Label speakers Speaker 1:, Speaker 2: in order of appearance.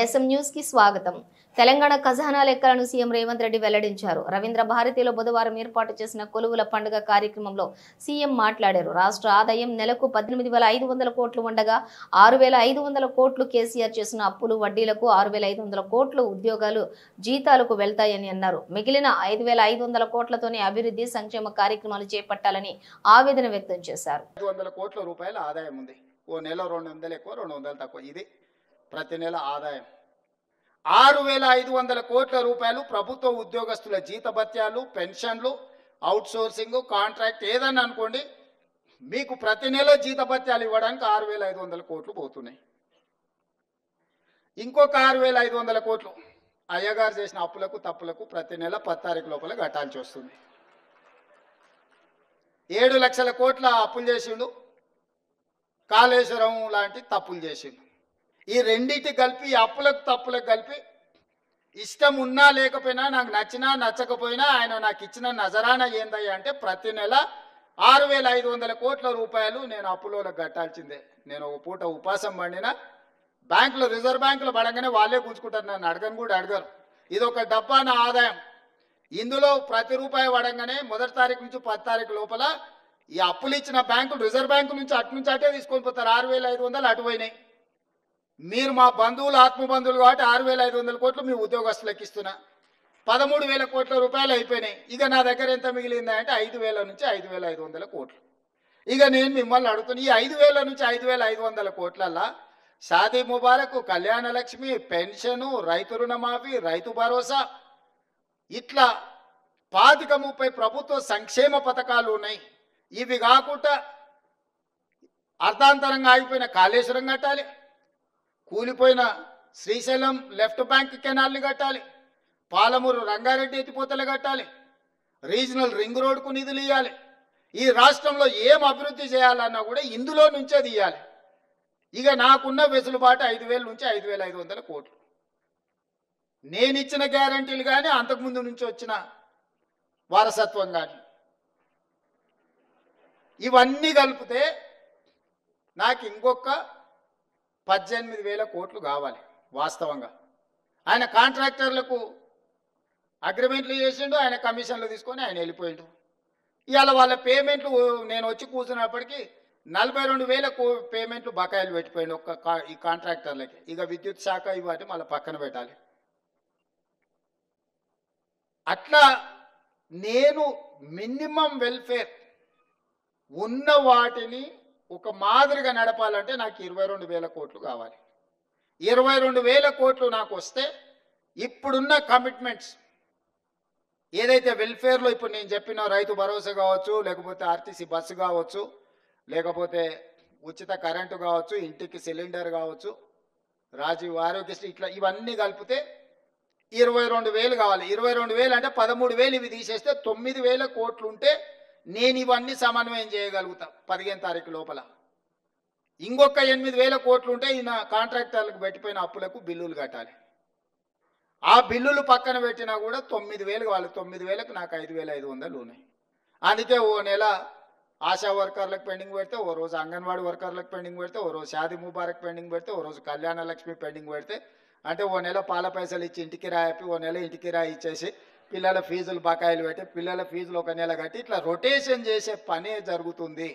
Speaker 1: S M news కి స్వాగతం. తెలంగాణ ఖజానా లెక్కలను సీఎం రేవంత్ రెడ్డి వెల్లడించారు. రవీంద్ర భారతిలో బుధవారం ఏర్పాటు చేసిన కొలువుల పండుగ కార్యక్రమంలో సీఎం మాట్లాడారు. రాష్ట్ర ఆదాయం నెలకు 18,500 కోట్లు ఉండగా 6,500 కోట్లు కేసీఆర్ చేసిన అప్పులు, వడ్డీలకు 6,500 కోట్లు ఉద్యోగాలు, జీతాలకు వెళ్తాయని అన్నారు. మిగిలిన 5,500 కోట్లతోనే అభివృద్ధి, సంక్షేమ కార్యక్రమాలు చేపట్టాలని ఆవేదన వ్యక్తం చేశారు.
Speaker 2: 500 కోట్ల రూపాయల ఆదాయం ఉంది. ఓ నెల 200 ఎక్కువ, 200 తక్కువ. ఇది ప్రతి నెల ఆదాయం. 6,500 కోట్ల రూపాయలు ప్రభుత్వ ఉద్యోగస్తుల జీతభత్యాలు, పెన్షన్లు, అవుట్ సోర్సింగ్, కాంట్రాక్ట్ ఏదన్నా అనుకోండి, మీకు ప్రతి నెల జీతభత్యాలు ఇవ్వడానికి 6,500 కోట్లు పోతున్నాయి. ఇంకొక 6,500 కోట్లు అయ్యగారు చేసిన అప్పులకు, తప్పులకు ప్రతి నెల 10 తారీఖు లోపల కట్టాల్సి వస్తుంది. 7 లక్షల కోట్ల అప్పులు చేసిండు, కాళేశ్వరం లాంటి తప్పులు చేసిండు. ఈ రెండింటి కలిపి, అప్పులకు తప్పులకు కలిపి, ఇష్టం ఉన్నా లేకపోయినా, నాకు నచ్చినా నచ్చకపోయినా ఆయన నాకు ఇచ్చిన నజరానా ఏందయ్యా అంటే ప్రతి నెల 6,500 కోట్ల రూపాయలు నేను అప్పులోకి కట్టాల్సిందే. నేను ఒక పూట ఉపాసం పండినా బ్యాంకులో, రిజర్వ్ బ్యాంకులో పడంగానే వాళ్ళే గుంజుకుంటారు, నన్ను అడగను కూడా అడగరు. ఇది ఒక డబ్బా నా ఆదాయం. ఇందులో ప్రతి రూపాయి పడంగానే 1 తారీఖు నుంచి 10 తారీఖు లోపల ఈ అప్పులు ఇచ్చిన బ్యాంకులు, రిజర్వ్ బ్యాంకు నుంచి అటే తీసుకొని పోతారు. 6,500 అటు పోయినాయి. మీరు మా బంధువులు, ఆత్మబంధువులు కాబట్టి 6,500 కోట్లు మీ ఉద్యోగస్తులకు ఇస్తున్నా. 13,000 కోట్ల రూపాయలు అయిపోయినాయి. ఇక నా దగ్గర ఎంత మిగిలిందా అంటే 5,000 నుంచి 5,500 కోట్లు. ఇక నేను మిమ్మల్ని అడుగుతున్నా, ఈ 5,000 నుంచి 5,500 కోట్లల్లా షాదీ ముబారక్, కళ్యాణ లక్ష్మి, పెన్షను, రైతు రుణమాఫీ, రైతు భరోసా, ఇట్లా 25-30 ప్రభుత్వ సంక్షేమ పథకాలు ఉన్నాయి. ఇవి కాకుండా అర్ధాంతరంగా ఆగిపోయిన కాళేశ్వరం కట్టాలి, కూలిపోయిన శ్రీశైలం లెఫ్ట్ బ్యాంక్ కెనాల్ని కట్టాలి, పాలమూరు రంగారెడ్డి ఎత్తిపోతలు కట్టాలి, రీజనల్ రింగ్ రోడ్కు నిధులు ఇవ్వాలి. ఈ రాష్ట్రంలో ఏం అభివృద్ధి చేయాలన్నా కూడా ఇందులో నుంచే తీయాలి. ఇక నాకున్న వెసులుబాటు 5,000 నుంచి 5,500 కోట్లు. నేను ఇచ్చిన గ్యారంటీలు కానీ, అంతకుముందు నుంచి వచ్చిన వారసత్వం కానీ, ఇవన్నీ కలిపితే నాకు ఇంకొక 18,000 కోట్లు కావాలి. వాస్తవంగా ఆయన కాంట్రాక్టర్లకు అగ్రిమెంట్లు చేసిండు, ఆయన కమిషన్లు తీసుకొని ఆయన వెళ్ళిపోయిండు. ఇవాళ వాళ్ళ పేమెంట్లు నేను వచ్చి కూర్చున్నప్పటికీ 42,000 పేమెంట్లు బకాయిలు పెట్టిపోయిండు ఈ కాంట్రాక్టర్లకి. ఇక విద్యుత్ శాఖ ఇవాటి మళ్ళీ పక్కన పెట్టాలి. అట్లా నేను మినిమం వెల్ఫేర్ ఉన్న వాటిని ఒక మాదిరిగా నడపాలంటే నాకు 22,000 కోట్లు కావాలి. 22,000 కోట్లు నాకు వస్తే ఇప్పుడున్న కమిట్మెంట్స్ ఏదైతే వెల్ఫేర్లో ఇప్పుడు నేను చెప్పిన రైతు భరోసా కావచ్చు, లేకపోతే ఆర్టీసీ బస్సు కావచ్చు, లేకపోతే ఉచిత కరెంటు కావచ్చు, ఇంటికి సిలిండర్ కావచ్చు, రాజీవ్ ఆరోగ్యశ్రీ, ఇట్లా ఇవన్నీ కలిపితే 22,000 కావాలి. 22,000 అంటే 13,000 ఇవి తీసేస్తే 9,000 కోట్లు ఉంటే నేను ఇవన్నీ సమన్వయం చేయగలుగుతా 15 తారీఖు లోపల. ఇంకొక 8,000 కోట్లు ఉంటే ఈయన కాంట్రాక్టర్లకు పెట్టిపోయిన అప్పులకు బిల్లులు కట్టాలి. ఆ బిల్లులు పక్కన పెట్టినా కూడా 9,000 కావాలి. 9,000కు నాకు 5,500 ఉన్నాయి. అందుకే ఓ నెల ఆశా వర్కర్లకు పెండింగ్ పెడితే, ఓ రోజు అంగన్వాడీ వర్కర్లకు పెండింగ్ పెడితే, ఓ రోజు షాదీ ముబారక్ పెండింగ్ పెడితే, ఓ రోజు కళ్యాణ లక్ష్మి పెండింగ్ పెడితే, అంటే ఓ నెల పాల పైసలు ఇచ్చి ఇంటికి రాయిపి, ఓ నెల ఇంటికి రాయి ఇచ్చేసి పిల్లల ఫీజులు బకాయిలు పెట్టి, పిల్లల ఫీజులు ఒక నెల కట్టి, ఇట్లా రొటేషన్ చేసే పనే జరుగుతుంది.